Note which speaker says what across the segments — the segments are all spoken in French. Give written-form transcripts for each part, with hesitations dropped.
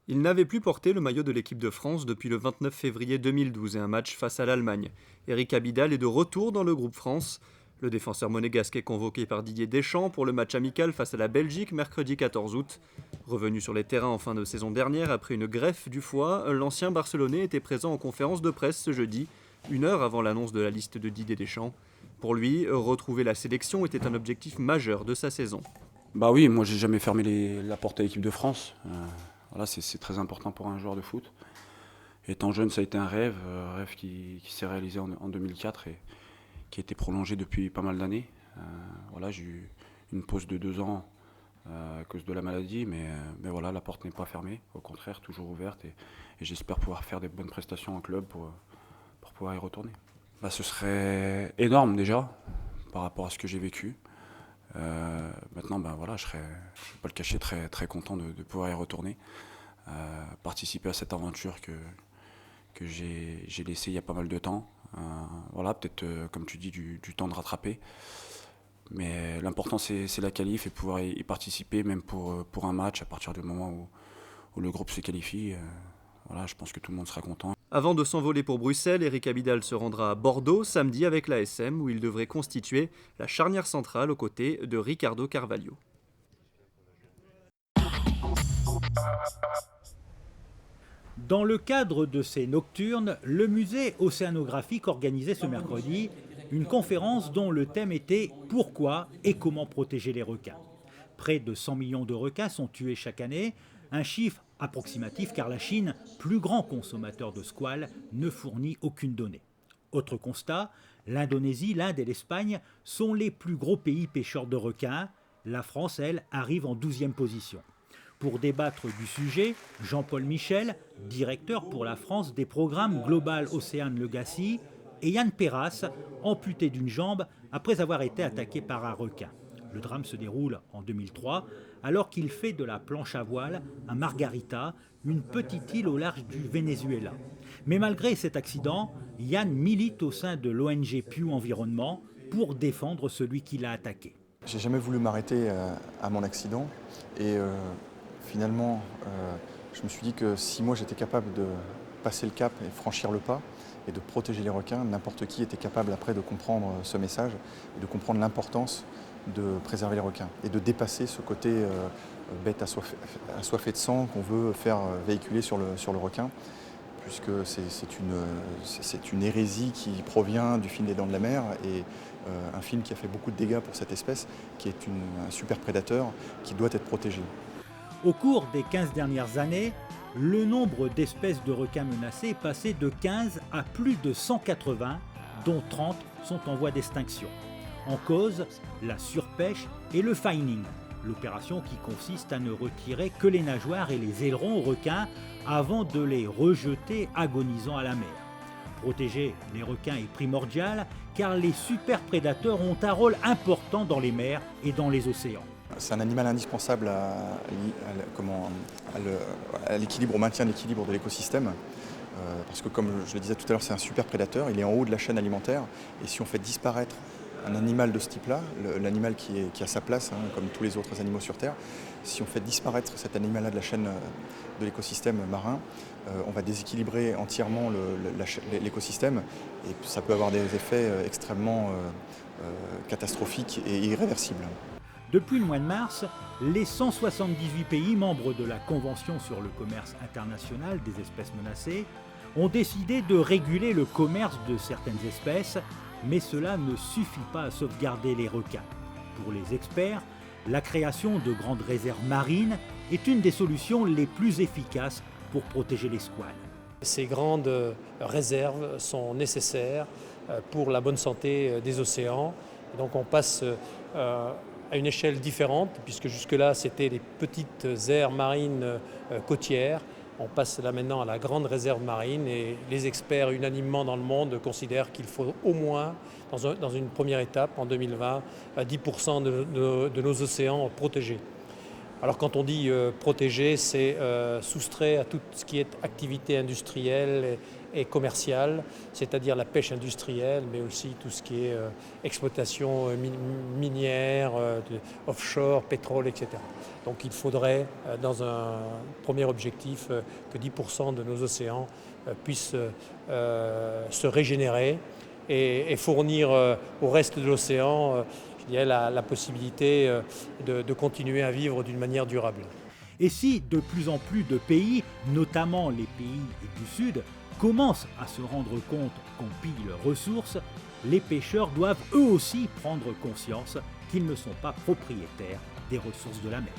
Speaker 1: Il n'avait plus porté le maillot de l'équipe de France depuis le 29 février 2012 et un match face à l'Allemagne. Eric Abidal est de retour dans le groupe France. Le défenseur monégasque est convoqué par Didier Deschamps pour le match amical face à la Belgique mercredi 14 août. Revenu sur les terrains en fin de saison dernière après une greffe du foie, l'ancien Barcelonais était présent en conférence de presse ce jeudi, une heure avant l'annonce de la liste de Didier Deschamps. Pour lui, retrouver la sélection était un objectif majeur de sa saison.
Speaker 2: Bah oui, moi j'ai jamais fermé la porte à l'équipe de France. Voilà, c'est très important pour un joueur de foot. Étant jeune, ça a été un rêve qui s'est réalisé en 2004 et qui a été prolongé depuis pas mal d'années. Voilà, j'ai eu une pause de 2 ans à cause de la maladie, mais voilà, la porte n'est pas fermée, au contraire, toujours ouverte et j'espère pouvoir faire des bonnes prestations en club pour pouvoir y retourner. Bah, ce serait énorme déjà par rapport à ce que j'ai vécu. Maintenant, ben voilà, je ne vais pas le cacher, très, très content de pouvoir y retourner, participer à cette aventure que j'ai laissée il y a pas mal de temps. Voilà, peut-être, comme tu dis, du temps de rattraper. Mais l'important, c'est la qualif et pouvoir y participer, même pour un match, à partir du moment où le groupe se qualifie. Voilà, je pense que tout le monde sera content.
Speaker 1: Avant de s'envoler pour Bruxelles, Eric Abidal se rendra à Bordeaux samedi avec l'ASM où il devrait constituer la charnière centrale aux côtés de Ricardo Carvalho.
Speaker 3: Dans le cadre de ces nocturnes, le musée océanographique organisait ce mercredi une conférence dont le thème était Pourquoi et comment protéger les requins. Près de 100 millions de requins sont tués chaque année, un chiffre approximatif car la Chine, plus grand consommateur de squales, ne fournit aucune donnée. Autre constat, l'Indonésie, l'Inde et l'Espagne sont les plus gros pays pêcheurs de requins. La France, elle, arrive en 12e position. Pour débattre du sujet, Jean-Paul Michel, directeur pour la France des programmes Global Ocean Legacy, et Yann Perras, amputé d'une jambe après avoir été attaqué par un requin. Le drame se déroule en 2003, alors qu'il fait de la planche à voile à Margarita, une petite île au large du Venezuela. Mais malgré cet accident, Yann milite au sein de l'ONG Pew Environnement pour défendre celui qui l'a attaqué.
Speaker 4: J'ai jamais voulu m'arrêter à mon accident et finalement je me suis dit que si moi j'étais capable de passer le cap et franchir le pas et de protéger les requins, n'importe qui était capable après de comprendre ce message et de comprendre l'importance de préserver les requins et de dépasser ce côté bête assoiffée de sang qu'on veut faire véhiculer sur le requin, puisque c'est une hérésie qui provient du film des Dents de la Mer et un film qui a fait beaucoup de dégâts pour cette espèce, qui est un super prédateur qui doit être protégé.
Speaker 3: Au cours des 15 dernières années, le nombre d'espèces de requins menacées est passé de 15 à plus de 180, dont 30 sont en voie d'extinction. En cause, la surpêche et le fining, l'opération qui consiste à ne retirer que les nageoires et les ailerons aux requins avant de les rejeter agonisant à la mer. Protéger les requins est primordial car les superprédateurs ont un rôle important dans les mers et dans les océans.
Speaker 4: C'est un animal indispensable à l'équilibre, au maintien de l'équilibre de l'écosystème. Parce que comme je le disais tout à l'heure, c'est un super prédateur, il est en haut de la chaîne alimentaire. Et si on fait disparaître un animal de ce type-là, l'animal qui a sa place, comme tous les autres animaux sur Terre, si on fait disparaître cet animal-là de la chaîne de l'écosystème marin, on va déséquilibrer entièrement l'écosystème et ça peut avoir des effets extrêmement catastrophiques et irréversibles.
Speaker 3: Depuis le mois de mars, les 178 pays membres de la Convention sur le commerce international des espèces menacées ont décidé de réguler le commerce de certaines espèces, mais cela ne suffit pas à sauvegarder les requins. Pour les experts, la création de grandes réserves marines est une des solutions les plus efficaces pour protéger les squales.
Speaker 5: Ces grandes réserves sont nécessaires pour la bonne santé des océans. Et donc on passe à une échelle différente, puisque jusque-là c'était les petites aires marines côtières. On passe là maintenant à la grande réserve marine et les experts unanimement dans le monde considèrent qu'il faut au moins, dans une première étape en 2020, 10% de nos océans protégés. Alors quand on dit protéger, c'est soustrait à tout ce qui est activité industrielle et commerciale, c'est-à-dire la pêche industrielle, mais aussi tout ce qui est exploitation minière, offshore, pétrole, etc. Donc il faudrait, dans un premier objectif, que 10% de nos océans puissent se régénérer et fournir au reste de l'océan la possibilité de continuer à vivre d'une manière durable.
Speaker 3: Et si de plus en plus de pays, notamment les pays du Sud, commencent à se rendre compte qu'on pille leurs ressources, les pêcheurs doivent eux aussi prendre conscience qu'ils ne sont pas propriétaires des ressources de la mer.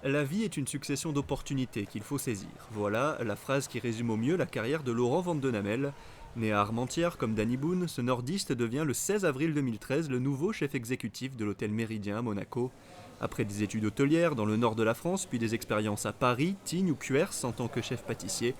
Speaker 1: La vie est une succession d'opportunités qu'il faut saisir. Voilà la phrase qui résume au mieux la carrière de Laurent Vandenamel. Né à Armentières comme Danny Boone, ce nordiste devient le 16 avril 2013 le nouveau chef exécutif de l'hôtel Méridien à Monaco. Après des études hôtelières dans le nord de la France, puis des expériences à Paris, Tignes ou Cuers en tant que chef pâtissier,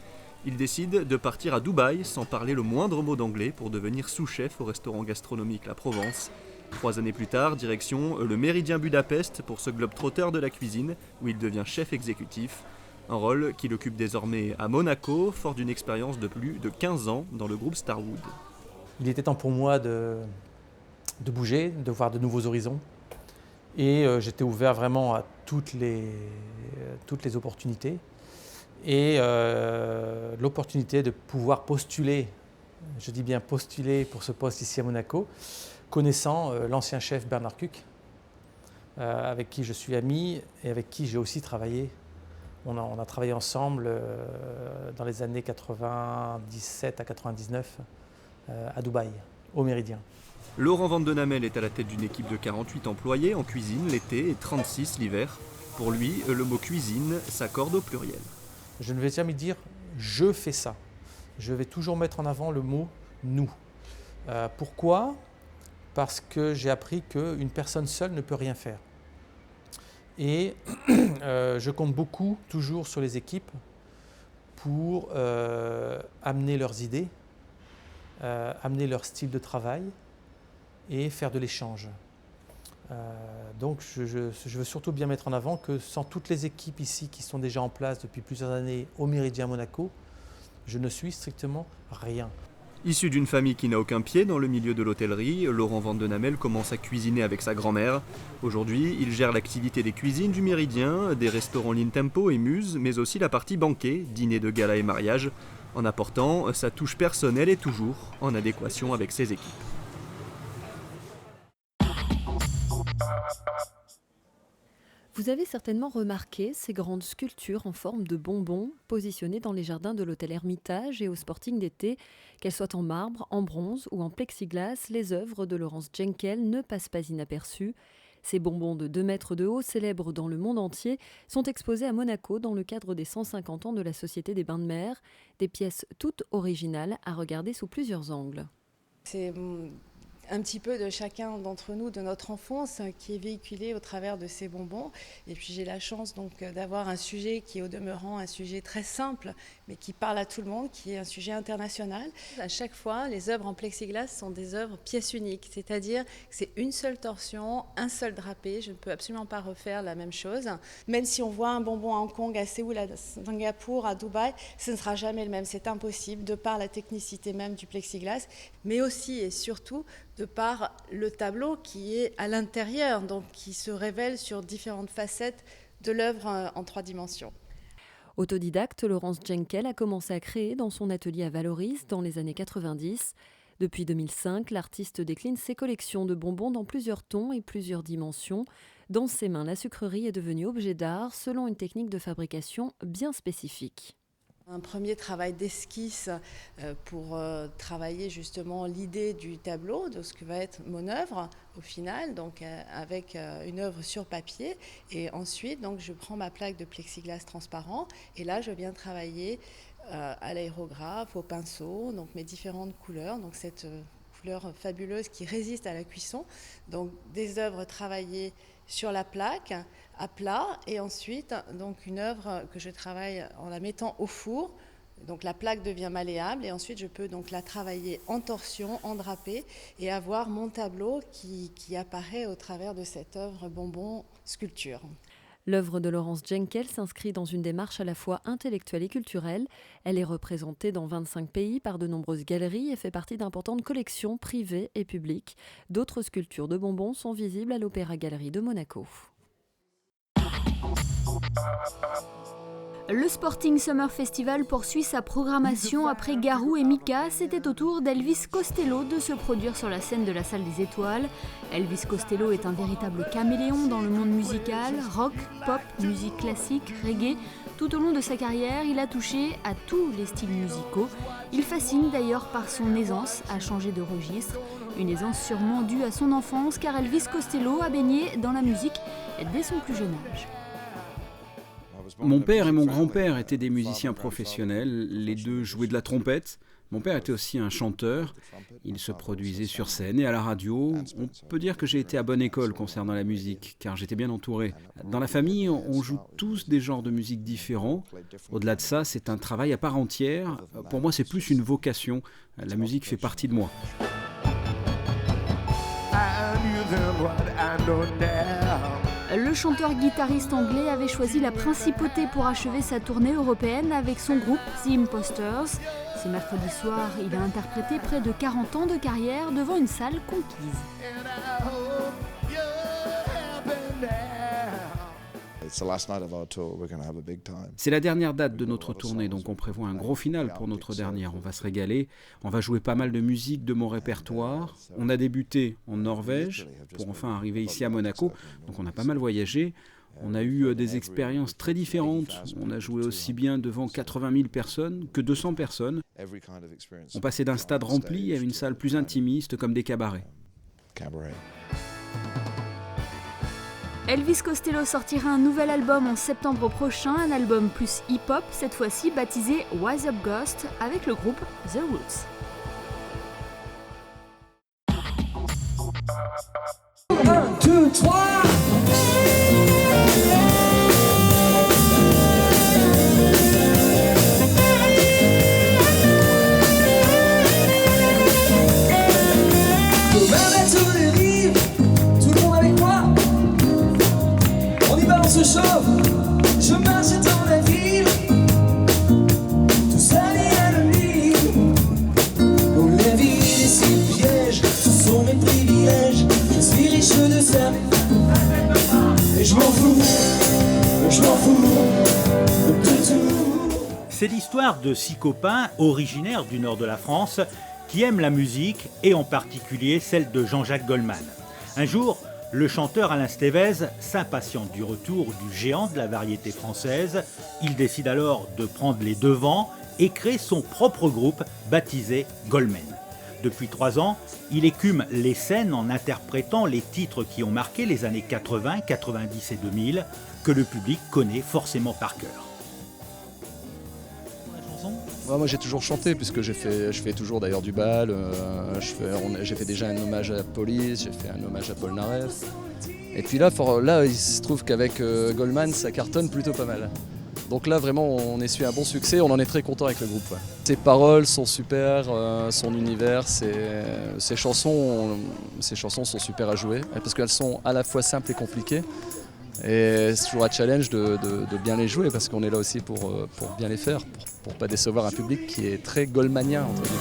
Speaker 1: il décide de partir à Dubaï sans parler le moindre mot d'anglais pour devenir sous-chef au restaurant gastronomique La Provence. 3 années plus tard, direction le Méridien Budapest pour ce globe-trotter de la cuisine, où il devient chef exécutif. Un rôle qu'il occupe désormais à Monaco, fort d'une expérience de plus de 15 ans dans le groupe Starwood.
Speaker 6: Il était temps pour moi de bouger, de voir de nouveaux horizons. Et j'étais ouvert vraiment à toutes les opportunités. Et l'opportunité de pouvoir postuler, je dis bien postuler pour ce poste ici à Monaco, connaissant l'ancien chef Bernard Cuc, avec qui je suis ami et avec qui j'ai aussi travaillé. On a travaillé ensemble dans les années 97 à 99 à Dubaï, au Méridien.
Speaker 1: Laurent Vandenamel est à la tête d'une équipe de 48 employés en cuisine l'été et 36 l'hiver. Pour lui, le mot cuisine s'accorde au pluriel.
Speaker 6: Je ne vais jamais dire « je fais ça ». Je vais toujours mettre en avant le mot « nous ». Pourquoi ? Parce que j'ai appris qu'une personne seule ne peut rien faire. Et je compte beaucoup, toujours sur les équipes, pour amener leurs idées, amener leur style de travail et faire de l'échange. Donc je veux surtout bien mettre en avant que sans toutes les équipes ici qui sont déjà en place depuis plusieurs années au Méridien Monaco, je ne suis strictement rien.
Speaker 1: Issu d'une famille qui n'a aucun pied dans le milieu de l'hôtellerie, Laurent Vandenamel commence à cuisiner avec sa grand-mère. Aujourd'hui, il gère l'activité des cuisines du Méridien, des restaurants Lintempo et Muse, mais aussi la partie banquet, dîner de gala et mariage, en apportant sa touche personnelle et toujours en adéquation avec ses équipes.
Speaker 7: Vous avez certainement remarqué ces grandes sculptures en forme de bonbons positionnées dans les jardins de l'hôtel Hermitage et au Sporting d'été. Qu'elles soient en marbre, en bronze ou en plexiglas, les œuvres de Laurence Jenkel ne passent pas inaperçues. Ces bonbons de 2 mètres de haut, célèbres dans le monde entier, sont exposés à Monaco dans le cadre des 150 ans de la Société des Bains de Mer. Des pièces toutes originales à regarder sous plusieurs angles.
Speaker 8: C'est un petit peu de chacun d'entre nous, de notre enfance, qui est véhiculé au travers de ces bonbons. Et puis j'ai la chance donc d'avoir un sujet qui est au demeurant un sujet très simple, mais qui parle à tout le monde, qui est un sujet international. À chaque fois, les œuvres en plexiglas sont des œuvres pièces uniques, c'est-à-dire que c'est une seule torsion, un seul drapé. Je ne peux absolument pas refaire la même chose. Même si on voit un bonbon à Hong Kong, à Séoul, à Singapour, à Dubaï, ce ne sera jamais le même. C'est impossible, de par la technicité même du plexiglas, mais aussi et surtout de par le tableau qui est à l'intérieur, donc qui se révèle sur différentes facettes de l'œuvre en 3 dimensions.
Speaker 7: Autodidacte, Laurence Jenkel a commencé à créer dans son atelier à Valoris dans les années 90. Depuis 2005, l'artiste décline ses collections de bonbons dans plusieurs tons et plusieurs dimensions. Dans ses mains, la sucrerie est devenue objet d'art selon une technique de fabrication bien spécifique.
Speaker 8: Un premier travail d'esquisse pour travailler justement l'idée du tableau, de ce que va être mon œuvre au final, donc avec une œuvre sur papier. Et ensuite, donc, je prends ma plaque de plexiglas transparent et là, je viens travailler à l'aérographe, au pinceau, donc mes différentes couleurs. Donc cette couleur fabuleuse qui résiste à la cuisson. Donc des œuvres travaillées sur la plaque, à plat, et ensuite donc une œuvre que je travaille en la mettant au four. Donc la plaque devient malléable et ensuite je peux donc la travailler en torsion, en drapé et avoir mon tableau qui apparaît au travers de cette œuvre bonbon sculpture.
Speaker 7: L'œuvre de Laurence Jenkel s'inscrit dans une démarche à la fois intellectuelle et culturelle. Elle est représentée dans 25 pays par de nombreuses galeries et fait partie d'importantes collections privées et publiques. D'autres sculptures de bonbons sont visibles à l'Opéra Galerie de Monaco.
Speaker 9: Le Sporting Summer Festival poursuit sa programmation après Garou et Mika. C'était au tour d'Elvis Costello de se produire sur la scène de la Salle des Étoiles. Elvis Costello est un véritable caméléon dans le monde musical, rock, pop, musique classique, reggae. Tout au long de sa carrière, il a touché à tous les styles musicaux. Il fascine d'ailleurs par son aisance à changer de registre. Une aisance sûrement due à son enfance car Elvis Costello a baigné dans la musique dès son plus jeune âge.
Speaker 10: Mon père et mon grand-père étaient des musiciens professionnels, les deux jouaient de la trompette. Mon père était aussi un chanteur, il se produisait sur scène et à la radio. On peut dire que j'ai été à bonne école concernant la musique, car j'étais bien entouré. Dans la famille, on joue tous des genres de musique différents. Au-delà de ça, c'est un travail à part entière. Pour moi, c'est plus une vocation. La musique fait partie de moi.
Speaker 9: Le chanteur-guitariste anglais avait choisi la principauté pour achever sa tournée européenne avec son groupe The Imposters. Ce mercredi soir, il a interprété près de 40 ans de carrière devant une salle conquise.
Speaker 10: C'est la dernière date de notre tournée, donc on prévoit un gros final pour notre dernière. On va se régaler, on va jouer pas mal de musique de mon répertoire. On a débuté en Norvège pour enfin arriver ici à Monaco, donc on a pas mal voyagé. On a eu des expériences très différentes. On a joué aussi bien devant 80 000 personnes que 200 personnes. On passait d'un stade rempli à une salle plus intimiste comme des cabarets.
Speaker 9: Elvis Costello sortira un nouvel album en septembre prochain, un album plus hip-hop, cette fois-ci baptisé Wise Up Ghost avec le groupe The Roots.
Speaker 11: 1, 2, 3. Je marche dans la ville, tout seul et anonyme. Dans la vie des six pièges, ce sont mes privilèges. Je suis riche de ça, et je m'en fous de tout.
Speaker 3: C'est l'histoire de 6 copains originaires du nord de la France qui aiment la musique et en particulier celle de Jean-Jacques Goldman. Un jour, le chanteur Alain Stevez s'impatiente du retour du géant de la variété française. Il décide alors de prendre les devants et crée son propre groupe baptisé Goldman. Depuis 3 ans, il écume les scènes en interprétant les titres qui ont marqué les années 80, 90 et 2000 que le public connaît forcément par cœur.
Speaker 12: Moi j'ai toujours chanté puisque je fais toujours d'ailleurs du bal, j'ai fait déjà un hommage à Police, j'ai fait un hommage à Paul Naref. Et puis là il se trouve qu'avec Goldman ça cartonne plutôt pas mal. Donc là vraiment on essuie un bon succès, on en est très content avec le groupe. Ouais. Ses paroles sont super, son univers, ses chansons sont super à jouer parce qu'elles sont à la fois simples et compliquées. Et c'est toujours un challenge de bien les jouer parce qu'on est là aussi pour bien les faire, pour pas décevoir un public qui est très goldmanien entre guillemets.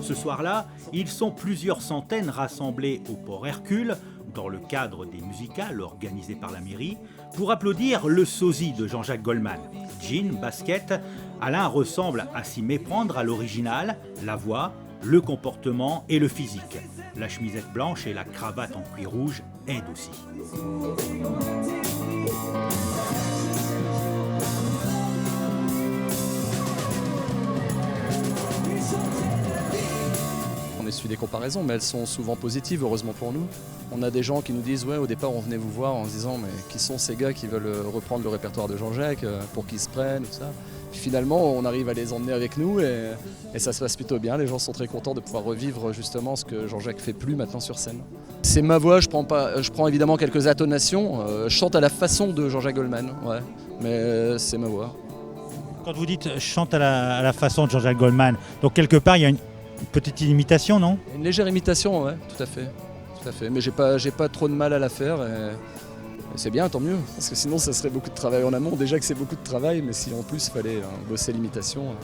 Speaker 3: Ce soir-là, ils sont plusieurs centaines rassemblés au Port Hercule, dans le cadre des musicales organisées par la mairie, pour applaudir le sosie de Jean-Jacques Goldman. Jean, basket, Alain ressemble à s'y méprendre à l'original, la voix, le comportement et le physique. La chemisette blanche et la cravate en cuir rouge aident aussi.
Speaker 12: On essuie des comparaisons, mais elles sont souvent positives, heureusement pour nous. On a des gens qui nous disent, ouais, au départ on venait vous voir en se disant, mais qui sont ces gars qui veulent reprendre le répertoire de Jean-Jacques, pour qu'ils se prennent, tout ça. Puis finalement, on arrive à les emmener avec nous et ça se passe plutôt bien. Les gens sont très contents de pouvoir revivre justement ce que Jean-Jacques fait plus maintenant sur scène. C'est ma voix, je prends évidemment quelques intonations. Je chante à la façon de Jean-Jacques Goldman, ouais, mais c'est ma voix.
Speaker 3: Quand vous dites « chante à la façon de Jean-Jacques Goldman », donc quelque part il y a une petite imitation, non ?
Speaker 12: Une légère imitation, ouais, tout à fait. tout à fait. Mais j'ai pas trop de mal à la faire. Et c'est bien, tant mieux. Parce que sinon, ça serait beaucoup de travail en amont. Déjà que c'est beaucoup de travail, mais si en plus il fallait bosser l'imitation.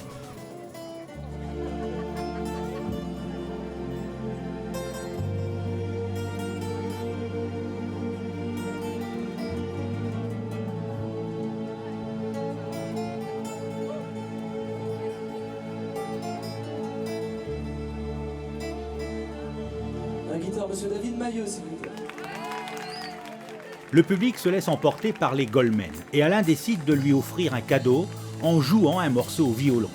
Speaker 11: Un guitare, monsieur David Maillot, s'il vous plaît.
Speaker 3: Le public se laisse emporter par les Goldmen et Alain décide de lui offrir un cadeau en jouant un morceau au violon.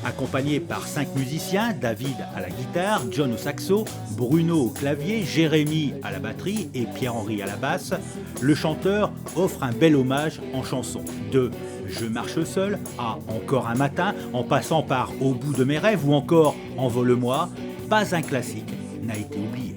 Speaker 3: Accompagné par 5 musiciens, David à la guitare, John au saxo, Bruno au clavier, Jérémy à la batterie et Pierre-Henri à la basse, le chanteur offre un bel hommage en chanson. De « Je marche seul » à « Encore un matin », en passant par « Au bout de mes rêves » ou encore « Envole-moi », pas un classique n'a été oublié.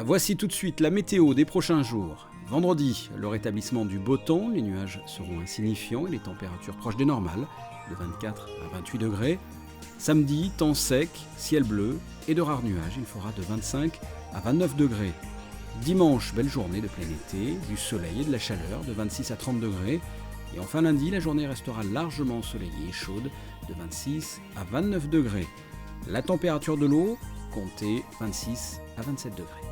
Speaker 10: Voici tout de suite la météo des prochains jours. Vendredi, le rétablissement du beau temps, les nuages seront insignifiants et les températures proches des normales, de 24 à 28 degrés. Samedi, temps sec, ciel bleu et de rares nuages, il fera de 25 à 29 degrés. Dimanche, belle journée de plein été, du soleil et de la chaleur, de 26 à 30 degrés. Et enfin lundi, la journée restera largement ensoleillée et chaude, de 26 à 29 degrés. La température de l'eau, comptez 26 à 27 degrés.